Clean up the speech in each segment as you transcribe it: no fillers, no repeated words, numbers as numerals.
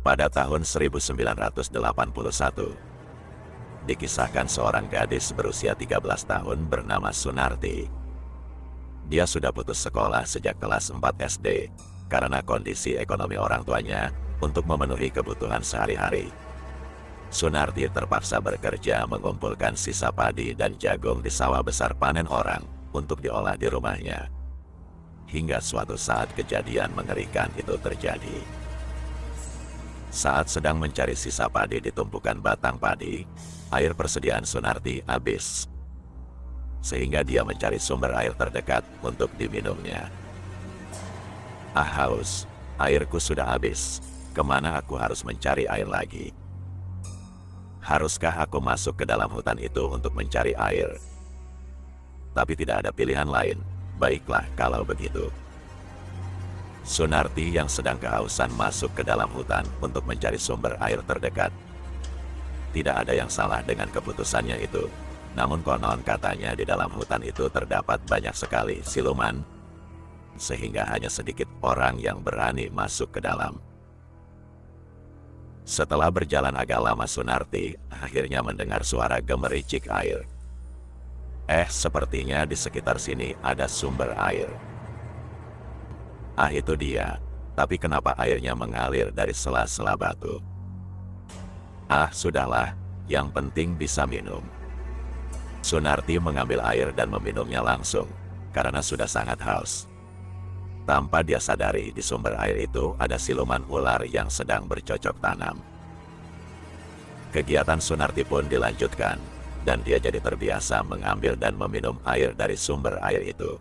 Pada tahun 1981, dikisahkan seorang gadis berusia 13 tahun bernama Sunarti. Dia sudah putus sekolah sejak kelas 4 SD karena kondisi ekonomi orang tuanya untuk memenuhi kebutuhan sehari-hari. Sunarti terpaksa bekerja mengumpulkan sisa padi dan jagung di sawah besar panen orang untuk diolah di rumahnya. Hingga suatu saat kejadian mengerikan itu terjadi. Saat sedang mencari sisa padi di tumpukan batang padi, air persediaan Sunarti habis. Sehingga dia mencari sumber air terdekat untuk diminumnya. Ah, haus, airku sudah habis. Kemana aku harus mencari air lagi? Haruskah aku masuk ke dalam hutan itu untuk mencari air? Tapi tidak ada pilihan lain. Baiklah kalau begitu. Sunarti yang sedang kehausan masuk ke dalam hutan untuk mencari sumber air terdekat. Tidak ada yang salah dengan keputusannya itu. Namun konon katanya di dalam hutan itu terdapat banyak sekali siluman, sehingga hanya sedikit orang yang berani masuk ke dalam. Setelah berjalan agak lama Sunarti akhirnya mendengar suara gemericik air. Sepertinya di sekitar sini ada sumber air. Ah, itu dia. Tapi kenapa airnya mengalir dari sela-sela batu? Ah, sudahlah. Yang penting bisa minum. Sunarti mengambil air dan meminumnya langsung, karena sudah sangat haus. Tanpa dia sadari di sumber air itu ada siluman ular yang sedang bercocok tanam. Kegiatan Sunarti pun dilanjutkan, dan dia jadi terbiasa mengambil dan meminum air dari sumber air itu.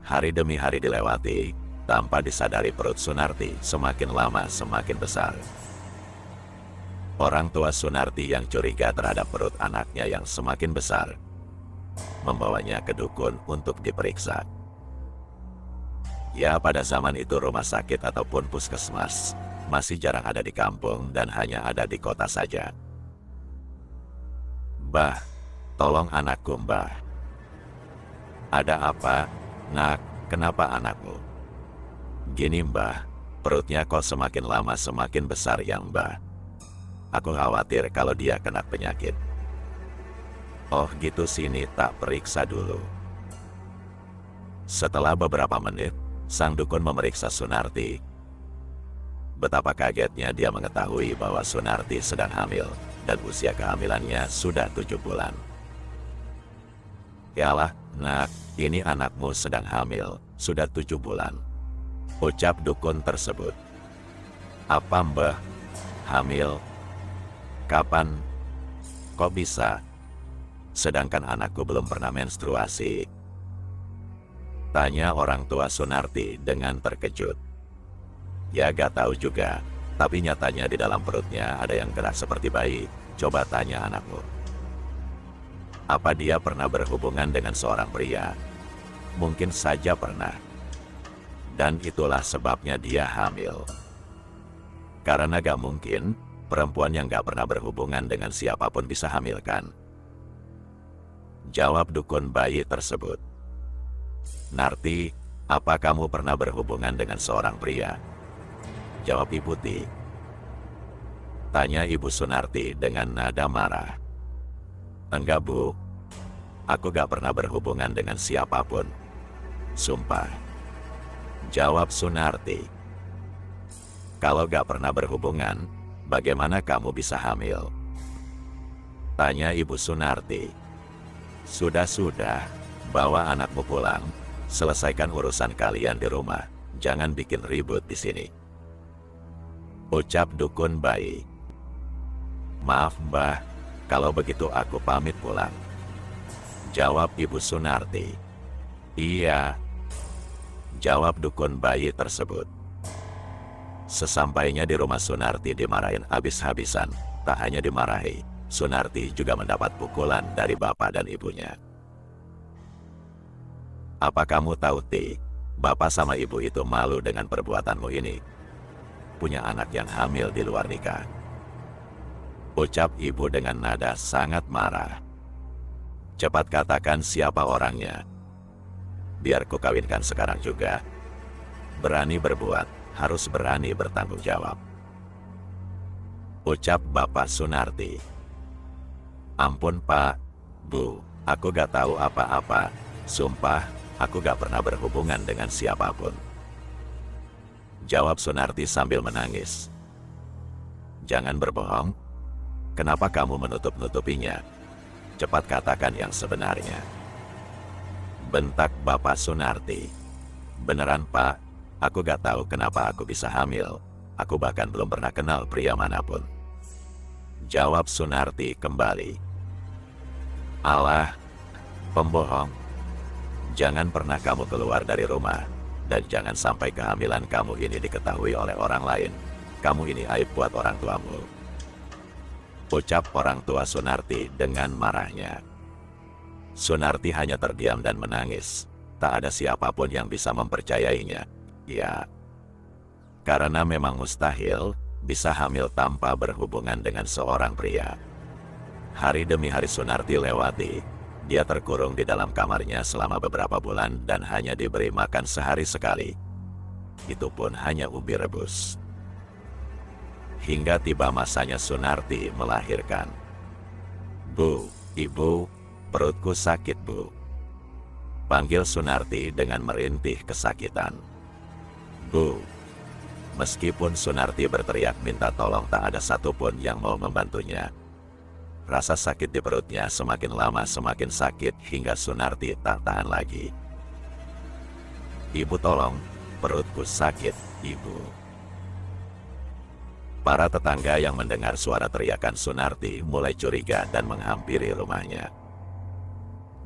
Hari demi hari dilewati, tanpa disadari perut Sunarti semakin lama semakin besar. Orang tua Sunarti yang curiga terhadap perut anaknya yang semakin besar, membawanya ke dukun untuk diperiksa. Ya, pada zaman itu rumah sakit ataupun puskesmas masih jarang ada di kampung dan hanya ada di kota saja. "Mbah, tolong anakku, Mbah." "Ada apa? Nak, kenapa anakmu?" "Gini, Mbah, perutnya kok semakin lama semakin besar ya, Mbah. Aku khawatir kalau dia kena penyakit." "Oh gitu, sini tak periksa dulu." Setelah beberapa menit, sang dukun memeriksa Sunarti. Betapa kagetnya dia mengetahui bahwa Sunarti sedang hamil dan usia kehamilannya sudah 7 bulan. "Yalah, Nak, ini anakmu sedang hamil, sudah 7 bulan. Ucap dukun tersebut. "Apa, Mbah? Hamil? Kapan? Kok bisa? Sedangkan anakku belum pernah menstruasi?" Tanya orang tua Sunarti dengan terkejut. "Ya gak tahu juga, tapi nyatanya di dalam perutnya ada yang gerak seperti bayi. Coba tanya anakmu. Apa dia pernah berhubungan dengan seorang pria? Mungkin saja pernah. Dan itulah sebabnya dia hamil. Karena gak mungkin perempuan yang gak pernah berhubungan dengan siapapun bisa hamilkan." Jawab dukun bayi tersebut. "Narti, apa kamu pernah berhubungan dengan seorang pria?" Jawab Ibu Ti. Tanya Ibu Sunarti dengan nada marah. "Enggak, Bu. Aku gak pernah berhubungan dengan siapapun. Sumpah." Jawab Sunarti. "Kalau gak pernah berhubungan, bagaimana kamu bisa hamil?" Tanya Ibu Sunarti. "Sudah, bawa anakmu pulang. Selesaikan urusan kalian di rumah. Jangan bikin ribut di sini." Ucap dukun bayi. "Maaf, Mbah. Kalau begitu aku pamit pulang." Jawab Ibu Sunarti. "Iya." Jawab dukun bayi tersebut. Sesampainya di rumah Sunarti dimarahin habis-habisan. Tak hanya dimarahi, Sunarti juga mendapat pukulan dari bapak dan ibunya. "Apa kamu tahu, Ti? Bapak sama ibu itu malu dengan perbuatanmu ini. Punya anak yang hamil di luar nikah." Ucap ibu dengan nada sangat marah. "Cepat katakan siapa orangnya. Biar ku kawinkan sekarang juga. Berani berbuat, harus berani bertanggung jawab. Ucap Bapak Sunarti. Ampun Pak, Bu, aku gak tahu apa-apa. Sumpah, aku gak pernah berhubungan dengan siapapun. Jawab Sunarti sambil menangis. Jangan berbohong. Kenapa kamu menutup-nutupinya? Cepat katakan yang sebenarnya. Bentak Bapak Sunarti. Beneran Pak, aku gak tahu kenapa aku bisa hamil. Aku bahkan belum pernah kenal pria manapun. Jawab Sunarti kembali. Alah, pembohong. Jangan pernah kamu keluar dari rumah. Dan jangan sampai kehamilan kamu ini diketahui oleh orang lain. Kamu ini aib buat orang tuamu. Ucap orang tua Sunarti dengan marahnya. Sunarti hanya terdiam dan menangis. Tak ada siapapun yang bisa mempercayainya. Ya, karena memang mustahil bisa hamil tanpa berhubungan dengan seorang pria. Hari demi hari Sunarti lewati. Dia terkurung di dalam kamarnya selama beberapa bulan dan hanya diberi makan sehari sekali. Itu pun hanya ubi rebus. Hingga tiba masanya Sunarti melahirkan. Bu, Ibu, perutku sakit Bu. Panggil Sunarti dengan merintih kesakitan. Bu. Meskipun Sunarti berteriak minta tolong, tak ada satupun yang mau membantunya. Rasa sakit di perutnya semakin lama semakin sakit hingga Sunarti tak tahan lagi. Ibu tolong, perutku sakit, Ibu. Para tetangga yang mendengar suara teriakan Sunarti mulai curiga dan menghampiri rumahnya.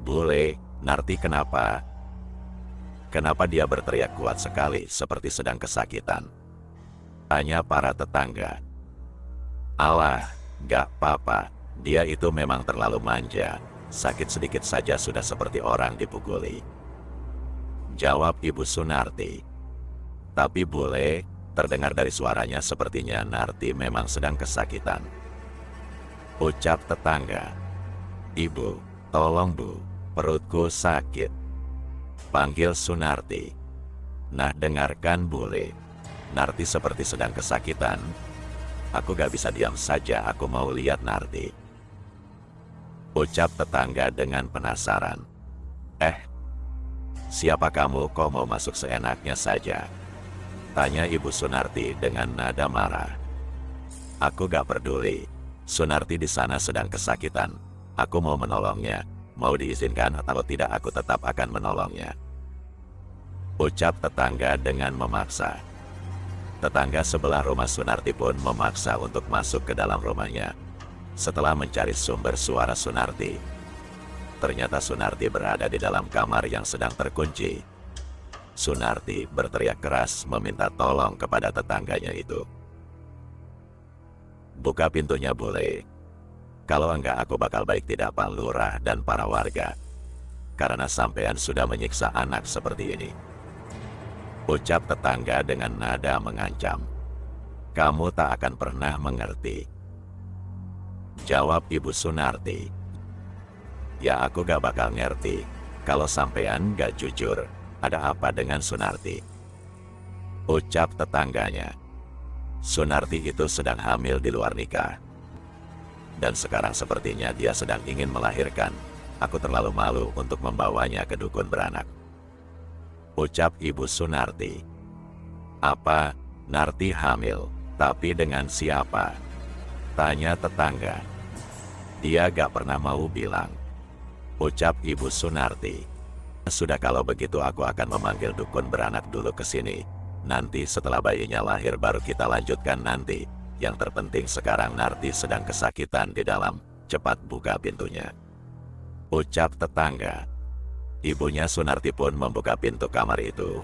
Bule, Narti kenapa? Kenapa dia berteriak kuat sekali seperti sedang kesakitan? Tanya para tetangga. Alah, gak apa-apa, dia itu memang terlalu manja. Sakit sedikit saja sudah seperti orang dipukuli. Jawab Ibu Sunarti. Tapi bule, terdengar dari suaranya sepertinya Narti memang sedang kesakitan. Ucap tetangga. Ibu, tolong Bu, perutku sakit. Panggil Sunarti. Nah dengarkan bule, Narti seperti sedang kesakitan. Aku gak bisa diam saja, aku mau lihat Narti. Ucap tetangga dengan penasaran. Siapa kamu kok mau masuk seenaknya saja? Tanya Ibu Sunarti dengan nada marah. Aku gak peduli. Sunarti di sana sedang kesakitan. Aku mau menolongnya. Mau diizinkan atau tidak aku tetap akan menolongnya. Ucap tetangga dengan memaksa. Tetangga sebelah rumah Sunarti pun memaksa untuk masuk ke dalam rumahnya. Setelah mencari sumber suara Sunarti, ternyata Sunarti berada di dalam kamar yang sedang terkunci. Sunarti berteriak keras meminta tolong kepada tetangganya itu. Buka pintunya bule. Kalau enggak aku bakal baik tidak Pak Lurah dan para warga. Karena sampean sudah menyiksa anak seperti ini. Ucap tetangga dengan nada mengancam. Kamu tak akan pernah mengerti. Jawab Ibu Sunarti. Ya aku gak bakal ngerti. Kalau sampean gak jujur. Ada apa dengan Sunarti? Ucap tetangganya. Sunarti itu sedang hamil di luar nikah. Dan sekarang sepertinya dia sedang ingin melahirkan. Aku terlalu malu untuk membawanya ke dukun beranak. Ucap Ibu Sunarti. Apa? Narti hamil? Tapi dengan siapa? Tanya tetangga. Dia gak pernah mau bilang. Ucap Ibu Sunarti. Sudah kalau begitu aku akan memanggil dukun beranak dulu ke sini. Nanti setelah bayinya lahir baru kita lanjutkan nanti. Yang terpenting sekarang Narti sedang kesakitan di dalam. Cepat buka pintunya. Ucap tetangga. Ibunya Sunarti pun membuka pintu kamar itu.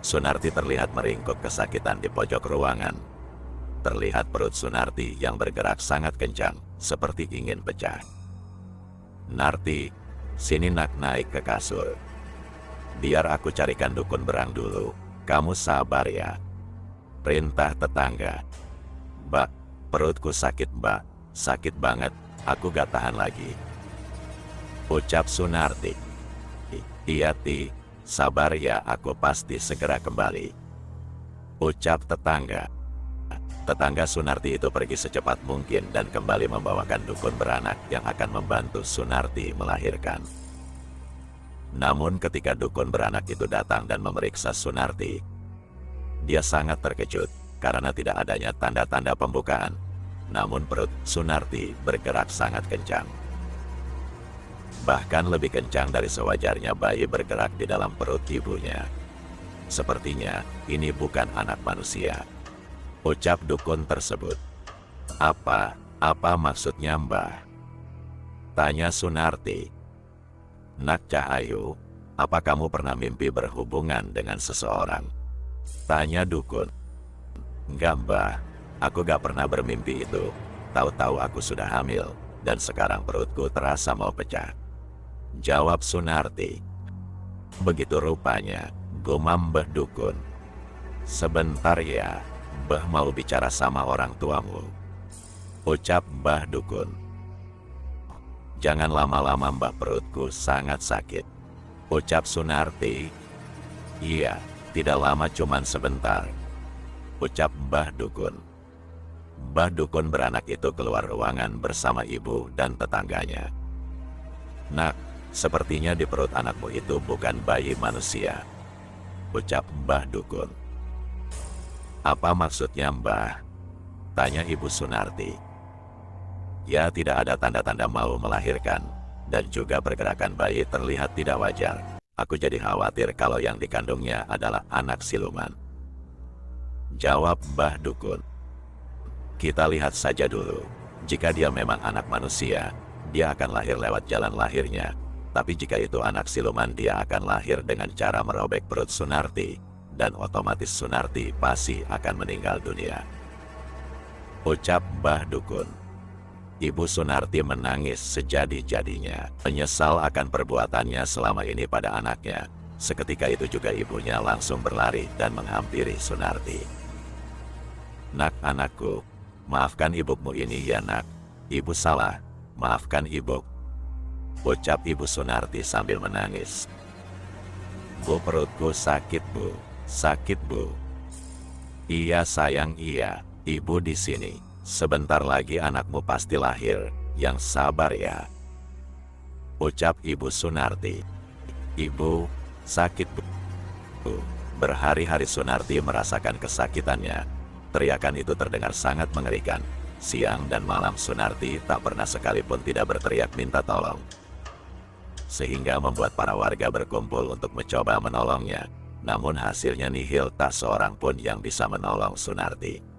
Sunarti terlihat meringkuk kesakitan di pojok ruangan. Terlihat perut Sunarti yang bergerak sangat kencang, seperti ingin pecah. Narti, sini nak naik ke kasur. Biar aku carikan dukun berang dulu. Kamu sabar ya. Perintah tetangga. Mbak, perutku sakit mbak. Sakit banget, aku gak tahan lagi. Ucap Sunarti. Iya Ti, sabar ya aku pasti segera kembali. ucap tetangga. Tetangga Sunarti itu pergi secepat mungkin dan kembali membawakan dukun beranak yang akan membantu Sunarti melahirkan. Namun ketika dukun beranak itu datang dan memeriksa Sunarti, dia sangat terkejut karena tidak adanya tanda-tanda pembukaan. Namun perut Sunarti bergerak sangat kencang. Bahkan lebih kencang dari sewajarnya bayi bergerak di dalam perut ibunya. Sepertinya ini bukan anak manusia, ucap dukun tersebut. Apa maksudnya Mbah? Tanya Sunarti. Nak Cahayu, apa kamu pernah mimpi berhubungan dengan seseorang? Tanya dukun. Enggak Mbah, aku gak pernah bermimpi itu. Tahu-tahu aku sudah hamil, dan sekarang perutku terasa mau pecah. Jawab Sunarti. Begitu rupanya, gumam Mbah dukun. Sebentar ya, Mbah mau bicara sama orang tuamu, ucap Mbah dukun. Jangan lama-lama Mbah, perutku sangat sakit, ucap Sunarti. Iya, tidak lama, cuman sebentar, ucap Mbah dukun. Mbah dukun beranak itu keluar ruangan bersama ibu dan tetangganya. Nak, sepertinya di perut anakmu itu bukan bayi manusia, ucap Mbah dukun. Apa maksudnya Mbah? Tanya ibu Sunarti. Ya, tidak ada tanda-tanda mau melahirkan, dan juga pergerakan bayi terlihat tidak wajar. Aku jadi khawatir kalau yang dikandungnya adalah anak siluman, jawab Mbah dukun. Kita lihat saja dulu. Jika dia memang anak manusia, dia akan lahir lewat jalan lahirnya. Tapi jika itu anak siluman, dia akan lahir dengan cara merobek perut Sunarti, dan otomatis Sunarti pasti akan meninggal dunia, ucap Mbah dukun. Ibu Sunarti menangis sejadi-jadinya, menyesal akan perbuatannya selama ini pada anaknya. Seketika itu juga ibunya langsung berlari dan menghampiri Sunarti. Nak anakku, maafkan ibumu ini ya nak. Ibu salah, maafkan ibu, ucap ibu Sunarti sambil menangis. Bu, perutku sakit bu, sakit bu. Iya sayang, iya, ibu di sini. Sebentar lagi anakmu pasti lahir, yang sabar ya, ucap ibu Sunarti. Ibu, sakit bu. Berhari-hari Sunarti merasakan kesakitannya. Teriakan itu terdengar sangat mengerikan. Siang dan malam Sunarti tak pernah sekalipun tidak berteriak minta tolong, sehingga membuat para warga berkumpul untuk mencoba menolongnya. Namun hasilnya nihil, tak seorang pun yang bisa menolong Sunarti.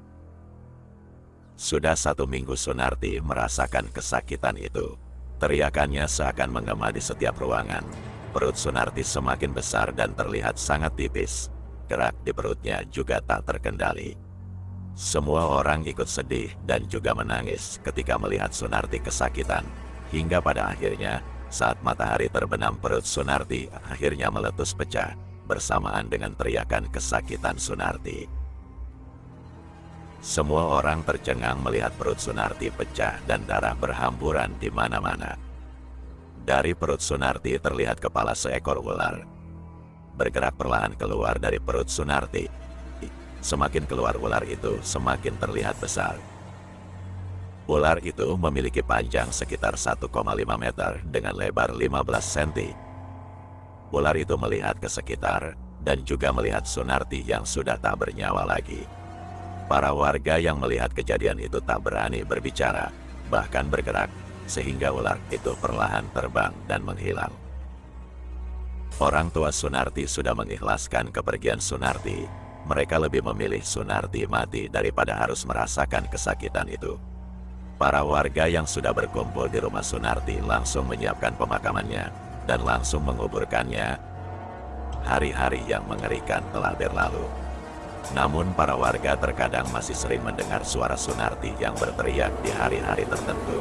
Sudah 1 minggu Sunarti merasakan kesakitan itu. Teriakannya seakan menggema di setiap ruangan. Perut Sunarti semakin besar dan terlihat sangat tipis. Gerak di perutnya juga tak terkendali. Semua orang ikut sedih dan juga menangis ketika melihat Sunarti kesakitan. Hingga pada akhirnya, saat matahari terbenam, perut Sunarti akhirnya meletus pecah bersamaan dengan teriakan kesakitan Sunarti. Semua orang tercengang melihat perut Sunarti pecah dan darah berhamburan di mana-mana. Dari perut Sunarti terlihat kepala seekor ular bergerak perlahan keluar dari perut Sunarti. Semakin keluar ular itu, semakin terlihat besar. Ular itu memiliki panjang sekitar 1,5 meter dengan lebar 15 cm. Ular itu melihat ke sekitar dan juga melihat Sunarti yang sudah tak bernyawa lagi. Para warga yang melihat kejadian itu tak berani berbicara, bahkan bergerak, sehingga ular itu perlahan terbang dan menghilang. Orang tua Sunarti sudah mengikhlaskan kepergian Sunarti. Mereka lebih memilih Sunarti mati daripada harus merasakan kesakitan itu. Para warga yang sudah berkumpul di rumah Sunarti langsung menyiapkan pemakamannya dan langsung menguburkannya. Hari-hari yang mengerikan telah berlalu. Namun para warga terkadang masih sering mendengar suara Sunarti yang berteriak di hari-hari tertentu.